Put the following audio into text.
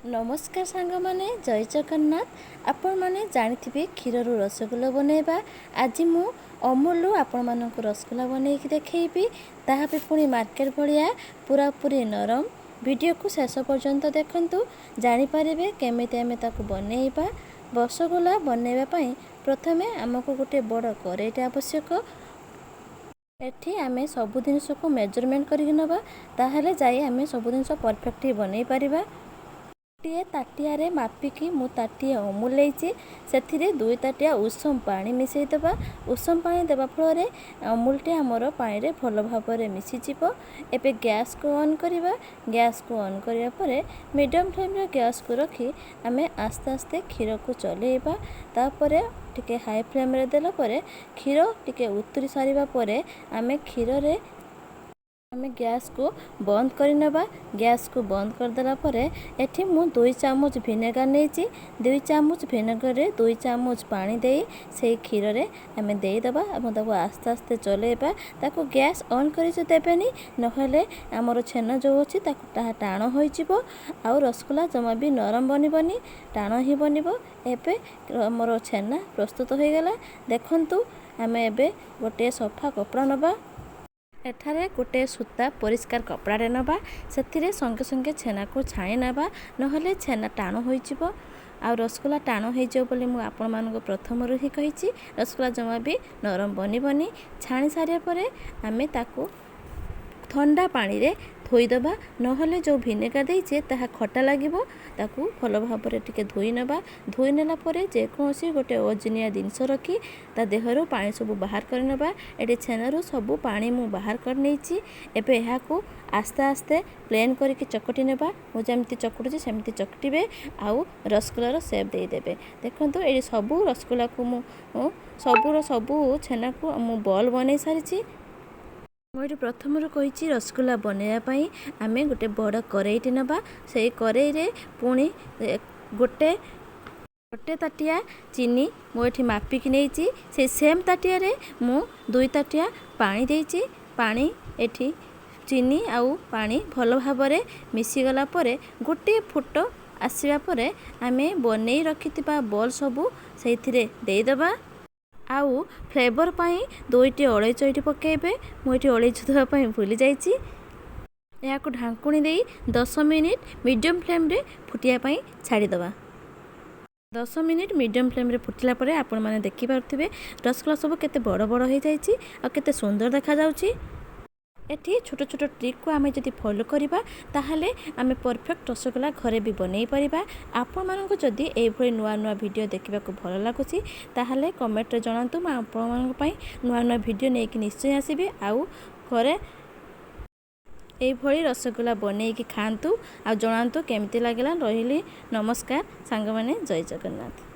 नमस्कार सांग माने जय जगन्नाथ। आपण माने जानिथिबे क्षीर रसगुल्ला बनेबा। आज मु अमूल आपण मानक रसगुल्ला बनै कि देखैबी। ताहा पे पुणी मार्केट भलिया पूरा पूरी नरम। वीडियो को शेष पर्यंत देखंतु जानि परिबे केमिति आमे ताकू बनेबा। रसगुल्ला बनेबा पई प्रथमे हमको गोटे बड़ करेईटे आवश्यक। एठी आमे सब जिनिस को मेजरमेंट करि नबा, ताहले जाई आमे सब जिनिस परफेक्टली बनै परिबा। गोटे ताटिया मापिकी मु ताटिए अमूल लेइछि, सेथिरे 2 ताटिया उषम पानी मिसई देबा। उषम पानी देबा फल अमूलटे आमर पानी रे भल भाव मिसी जिवो। एबे गैस को ऑन करिबा। गैस को ऑन करिया परे मीडियम फ्लेम रे गैस को रखी आमे आस्ते आस्ते क्षीर को चलेबा। तापरे टिके हाई फ्लेम रे देला परे क्षीर टिके उतरी सारिबा परे आमे क्षीर रे आमे गैस को बंद करनेबा। गैस को बंद कर देला परे एठी मु 2 चामच विनेगर नेछि। 2 चामच विनेगर रे 2 चामच पानी देई से क्षीर रे आमे देई दबा। हम ताको आस्ते आस्ते चलेबा। ताको गैस ऑन करि जे देबेनी, नहले हमर छेना जो अछि ताको टाण होई जिवो। आ रसगुल्ला जमा भी नरम बनिबनी, टाण ही बनिबो। एबे हमर छेना प्रस्तुत होई गेला। देखंतु आमे एबे गोटे सफा कपड़ा नबा। एठारे गोटे सूता परिष्कार कपड़ारे नबा। सेथिरे संगे संगे छेना को छाणी नबा, नहले छेना टाण होई जिवो। आ रसगुल्ला टाण होई जिवो बोली मु आपण मानको प्रथमरु ही कहिछि। रसगुल्ला जमा भी नरम बनिबनी। छाणी सारिया परे आमे ताको ठंडा पानी रे धोई दबा, नहले जो विनेगर देइछे ताहा खट्टा लागिबो। ताकू भल भाबरे टिके धोई नबा। धोई नेला परे जे कोनसी गोटे ओजनिया जिनिस रखी ता देहरु पानी सब बाहर कर नबा। एटे छेनारू सब पानी मु बाहर कर नेछि। एबे एहा को आस्ते आस्ते प्लेन करके चकटी नेबा। मु जेमति चकटुछि सेमति चकटिबे। आउ रसगुल्लार शेप देई देबे। देखंतु एडी सब रसगुल्ला को मु सबु छेना को मु बॉल बनै सारिछि। मुझे प्रथम कही रसगुल्ला बनवाई आम गोटे बड़ करेईटे नबा। से करेई रे पुणी गोटे गोटे ताटिया चीनी मुझे मापिकी नहीं। से सेम ताटिया रे मु 2 ताटिया पानी देइछि। पानी एठी चीनी आउ पानी भल भाव मिसीगला परे गोटे फुट आसवा परे आमे बनै रखिथिबा बॉल सबू सेथिरे देइदबा। आउ फ्लेवर पाई 2टी अलैच एठी पकेबे। मुझे अलैच देवा पाई भूली जाइछि। या को ढांकुणी देई 10 मिनिट मीडियम फ्लेम रे फुटिया पाई छाड़ी दबा। 10 मिनिट मीडियम फ्लेम रे फुटिला परे आपण माने देखि पारथिबे रसगुल्ला सब केते बड़ बड़ होई जाइछि आ केते सुंदर देखा जाउछि। एठी छोट छोट ट्रिक को आमे जदि फॉलो करिबा ताहले आमे परफेक्ट रसगुल्ला घरे भी बनै परिबा। आपण मानको जदि एई भली नुआ नुआ वीडियो देखिबा को भल लागुछि ताहले कमेंट रे जणांतु। म आपण मानको पई नुआ नुआ वीडियो नै कि निश्चय आसीबे। आउ घरे एई भली रसगुल्ला बनै कि खांतु आ जणांतु केमति लागला। रहिली नमस्कार सांग माने जय जगन्नाथ।